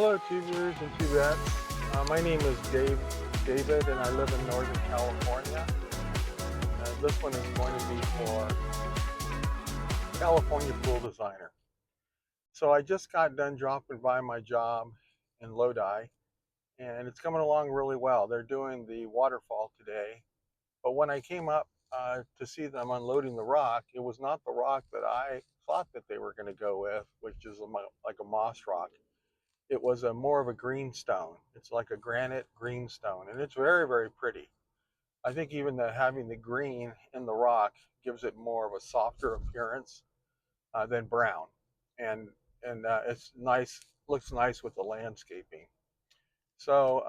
Hello, tubers and tubettes. My name is David, and I live in Northern California. This one is going to be for California pool designer. So I just got done dropping by my job in Lodi, and it's coming along really well. They're doing the waterfall today, but when I came up to see them unloading the rock, it was not the rock that I thought that they were going to go with, which is like a moss rock. It was a more of a greenstone. It's like a granite greenstone, and it's very, very pretty. I think even having the green in the rock gives it more of a softer appearance than brown, and it's nice. Looks nice with the landscaping. So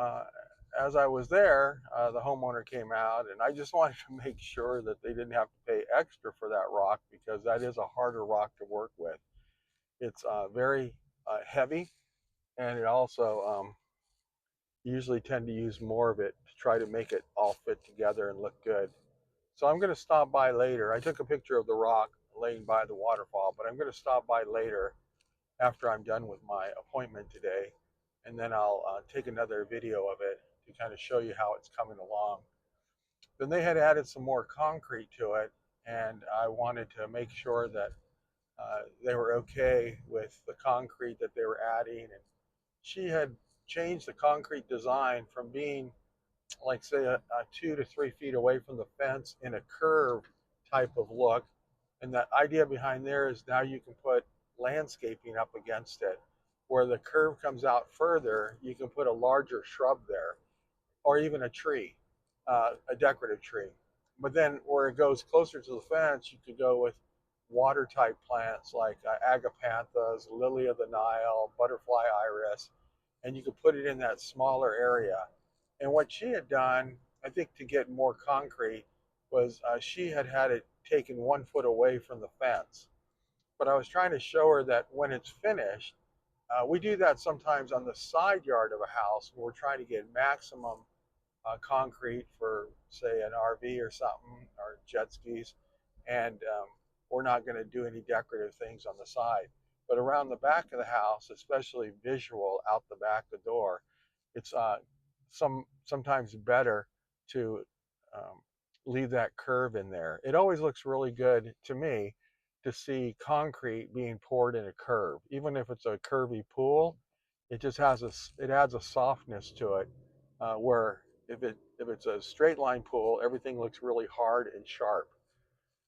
as I was there, the homeowner came out, and I just wanted to make sure that they didn't have to pay extra for that rock because that is a harder rock to work with. It's very heavy, and it also usually tend to use more of it to try to make it all fit together and look good. So I'm going to stop by later. I took a picture of the rock laying by the waterfall, but I'm going to stop by later after I'm done with my appointment today, and then I'll take another video of it to kind of show you how it's coming along. Then they had added some more concrete to it, and I wanted to make sure that they were okay with the concrete that they were adding. And she had changed the concrete design from being like say a 2 to 3 feet away from the fence in a curve type of look. And the idea behind there is now you can put landscaping up against it. Where the curve comes out further, you can put a larger shrub there or even a tree, a decorative tree. But then where it goes closer to the fence, you could go with water type plants like agapanthus, lily of the Nile, butterfly iris, and you could put it in that smaller area. And what she had done, I think, to get more concrete, was she had had it taken 1 foot away from the fence. But I was trying to show her that when it's finished, we do that sometimes on the side yard of a house when we're trying to get maximum concrete for, say, an RV or something, or jet skis, and we're not going to do any decorative things on the side. But around the back of the house, especially visual out the back the door, it's sometimes better to um, leave that curve in there. It always looks really good to me to see concrete being poured in a curve, even if it's a curvy pool. It just has it adds a softness to it, where if it's a straight line pool, everything looks really hard and sharp.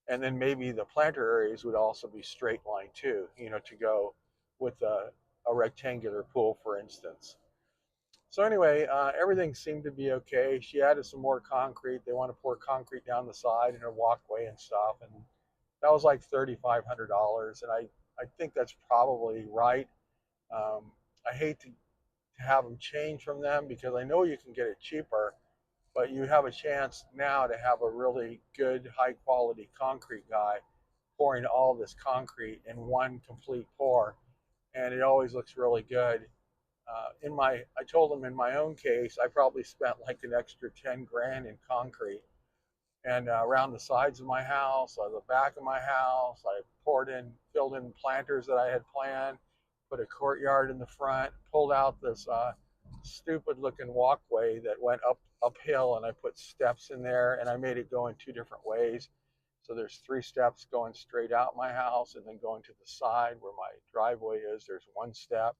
And then maybe the planter areas would also be straight line too, to go with a rectangular pool, for instance. So anyway, everything seemed to be okay. She added some more concrete. They want to pour concrete down the side and a walkway and stuff, and that was like $3,500. And I think that's probably right. I hate to have them change from them because I know you can get it cheaper, but you have a chance now to have a really good, high quality concrete guy pouring all this concrete in one complete pour, and it always looks really good. I told them in my own case, I probably spent like an extra 10 grand in concrete, and around the sides of my house, the back of my house, I filled in planters that I had planned, put a courtyard in the front, pulled out this stupid looking walkway that went uphill, and I put steps in there, and I made it go in two different ways. So there's 3 steps going straight out my house, and then going to the side where my driveway is, there's 1 step.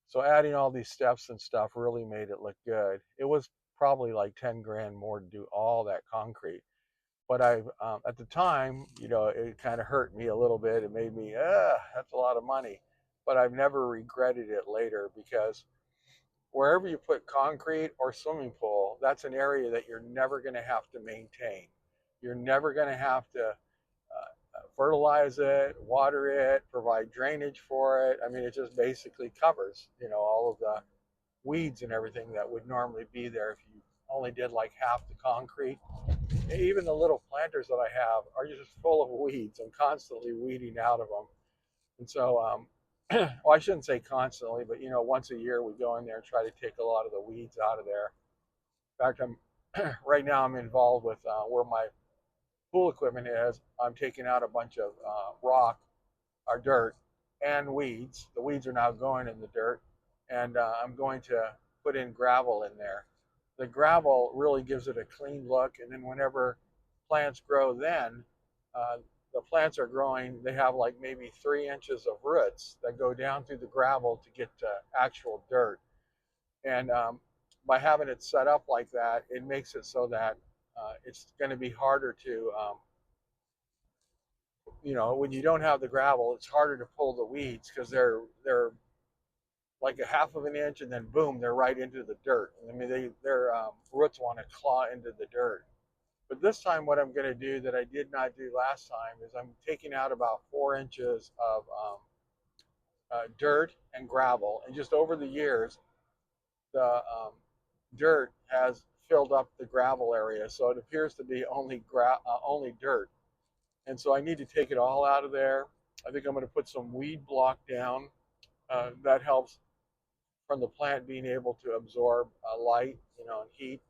So adding all these steps and stuff really made it look good. It was probably like 10 grand more to do all that concrete. But at the time, it kind of hurt me a little bit. It made me, that's a lot of money. But I've never regretted it later because wherever you put concrete or swimming pool, that's an area that you're never going to have to maintain. You're never going to have to fertilize it, water it, provide drainage for it. I mean, it just basically covers, all of the weeds and everything that would normally be there if you only did like half the concrete. Even the little planters that I have are just full of weeds. I'm constantly weeding out of them. And so, well, I shouldn't say constantly, but once a year we go in there and try to take a lot of the weeds out of there. In fact, right now I'm involved with where my pool equipment is. I'm taking out a bunch of rock or dirt and weeds. The weeds are now going in the dirt, and I'm going to put in gravel in there. The gravel really gives it a clean look, and then whenever plants grow, then uh, the plants are growing. They have like maybe 3 inches of roots that go down through the gravel to get to actual dirt. And by having it set up like that, it makes it so that it's going to be harder to, when you don't have the gravel, it's harder to pull the weeds because they're like a half of an inch, and then boom, they're right into the dirt. I mean, their roots want to claw into the dirt. But this time, what I'm going to do that I did not do last time is I'm taking out about 4 inches of dirt and gravel, and just over the years, the dirt has filled up the gravel area, so it appears to be only dirt. And so I need to take it all out of there. I think I'm going to put some weed block down. That helps from the plant being able to absorb light, and heat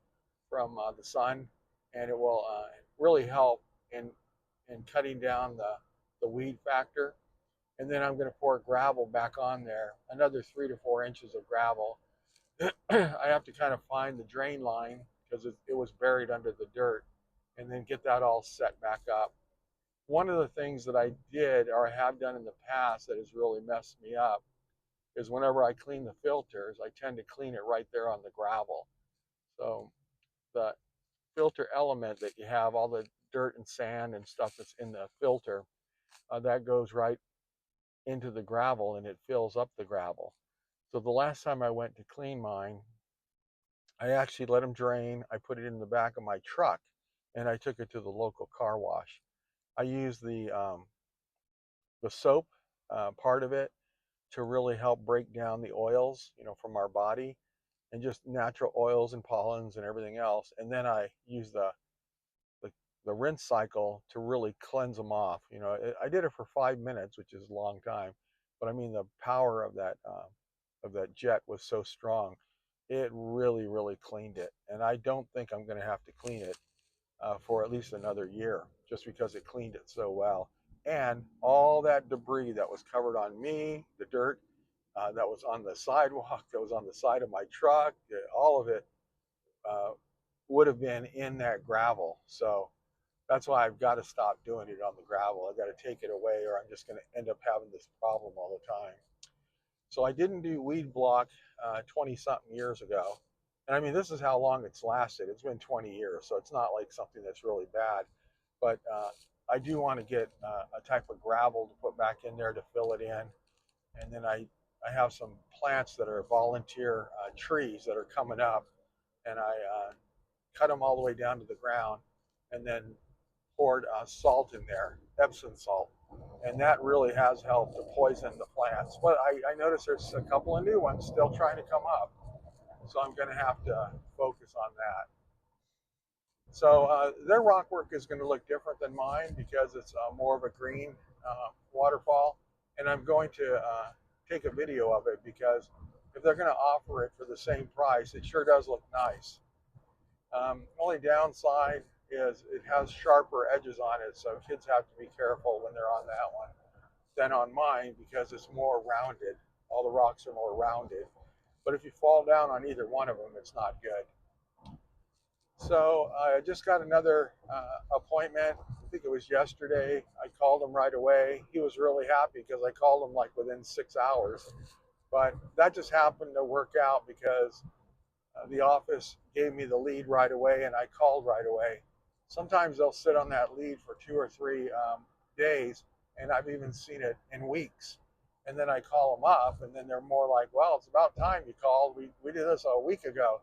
from the sun, and it will really help in cutting down the weed factor. And then I'm going to pour gravel back on there, another 3 to 4 inches of gravel. I have to kind of find the drain line because it was buried under the dirt, and then get that all set back up. One of the things that I did or I have done in the past that has really messed me up is whenever I clean the filters, I tend to clean it right there on the gravel. So the filter element that you have, all the dirt and sand and stuff that's in the filter, that goes right into the gravel and it fills up the gravel. So the last time I went to clean mine, I actually let them drain. I put it in the back of my truck and I took it to the local car wash. I used the soap part of it to really help break down the oils, from our body, and just natural oils and pollens and everything else. And then I use the, the rinse cycle to really cleanse them off. I did it for 5 minutes, which is a long time, but I mean the power of that jet was so strong. It really, really cleaned it, and I don't think I'm going to have to clean it for at least another year, just because it cleaned it so well. And all that debris that was covered on me, the dirt that was on the sidewalk, that was on the side of my truck, all of it uh, would have been in that gravel. So that's why I've got to stop doing it on the gravel. I've got to take it away, or I'm just going to end up having this problem all the time. So I didn't do weed block 20 something years ago. And I mean, this is how long it's lasted. It's been 20 years, so it's not like something that's really bad. But I do want to get a type of gravel to put back in there to fill it in. And then I have some plants that are volunteer trees that are coming up, and I cut them all the way down to the ground, and then poured salt in there, Epsom salt, and that really has helped to poison the plants. But I notice there's a couple of new ones still trying to come up, so I'm going to have to focus on that. So their rock work is going to look different than mine because it's more of a green waterfall, and I'm going to take a video of it because if they're going to offer it for the same price, it sure does look nice. Only downside is it has sharper edges on it, so kids have to be careful when they're on that one than on mine because it's more rounded. All the rocks are more rounded. But if you fall down on either one of them, it's not good. So I just got another appointment. I think it was yesterday. I called him right away. He was really happy because I called him like within 6 hours. But that just happened to work out because the office gave me the lead right away and I called right away. Sometimes they'll sit on that lead for 2 or 3 days, and I've even seen it in weeks. And then I call them up, and then they're more like, well, it's about time you called. We did this a week ago.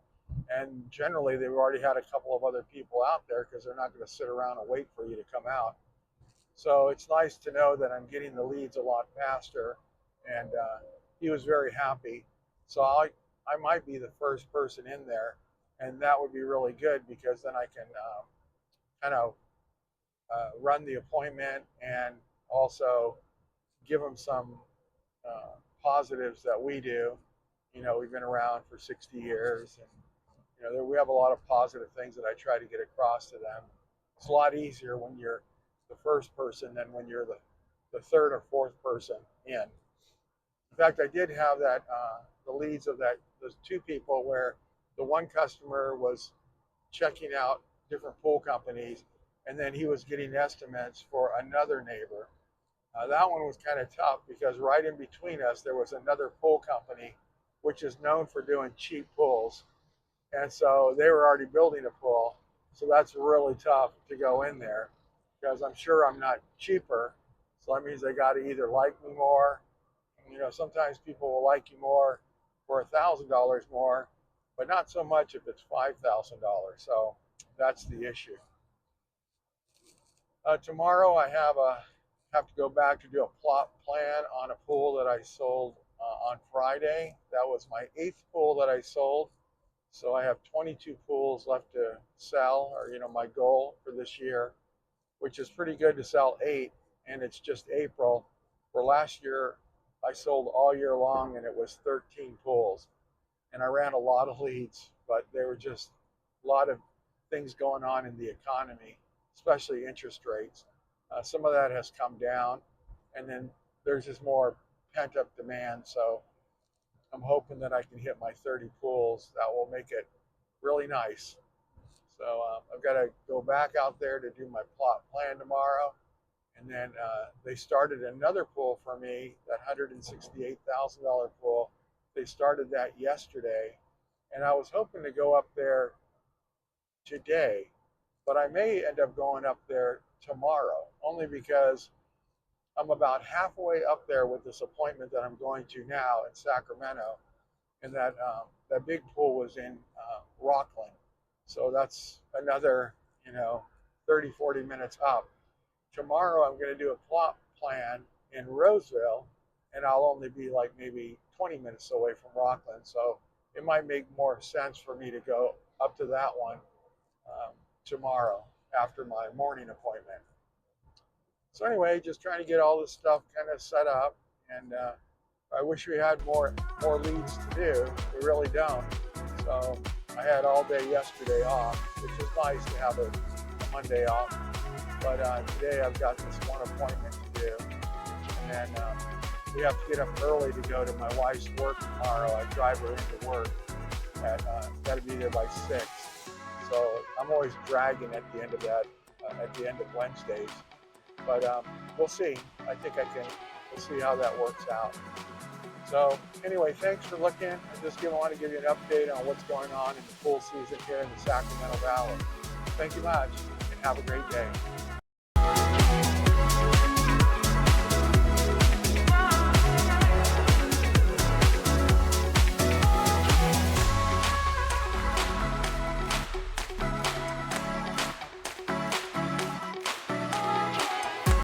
And generally, they've already had a couple of other people out there because they're not going to sit around and wait for you to come out. So it's nice to know that I'm getting the leads a lot faster. And he was very happy. So I might be the first person in there. And that would be really good because then I can kind of run the appointment and also give them some positives that we do. We've been around for 60 years, and we have a lot of positive things that I try to get across to them. It's a lot easier when you're the first person than when you're the third or fourth person in. In fact, I did have that the leads of those two people, where the one customer was checking out different pool companies, and then he was getting estimates for another neighbor. That one was kind of tough because right in between us there was another pool company, which is known for doing cheap pools, and so they were already building a pool. So that's really tough to go in there because I'm sure I'm not cheaper. So that means they got to either like me more. Sometimes people will like you more for $1,000 more, but not so much if it's $5,000. So that's the issue. Tomorrow I have to go back to do a plot plan on a pool that I sold on Friday. That was my 8th pool that I sold. So I have 22 pools left to sell, or my goal for this year, which is pretty good to sell 8, and it's just April. For last year, I sold all year long, and it was 13 pools, and I ran a lot of leads, but there were just a lot of things going on in the economy, especially interest rates. Some of that has come down, and then there's just more pent-up demand. So I'm hoping that I can hit my 30 pools. That will make it really nice. So I've got to go back out there to do my plot plan tomorrow. And then they started another pool for me, that $168,000 pool. They started that yesterday. And I was hoping to go up there today, but I may end up going up there tomorrow, only because I'm about halfway up there with this appointment that I'm going to now in Sacramento. And that big pool was in Rockland. So that's another, 30, 40 minutes up. Tomorrow I'm going to do a plot plan in Roseville, and I'll only be like maybe 20 minutes away from Rockland. So it might make more sense for me to go up to that one tomorrow after my morning appointment. So anyway, just trying to get all this stuff kind of set up, and I wish we had more leads to do. We really don't. So I had all day yesterday off, which is nice to have a Monday off. But today I've got this one appointment to do, and then we have to get up early to go to my wife's work tomorrow. I drive her into work got to be there by 6. So I'm always dragging at the end of that, at the end of Wednesdays. But we'll see. I think we'll see how that works out. So anyway, thanks for looking. I just want to give you an update on what's going on in the pool season here in the Sacramento Valley. Thank you much, and have a great day.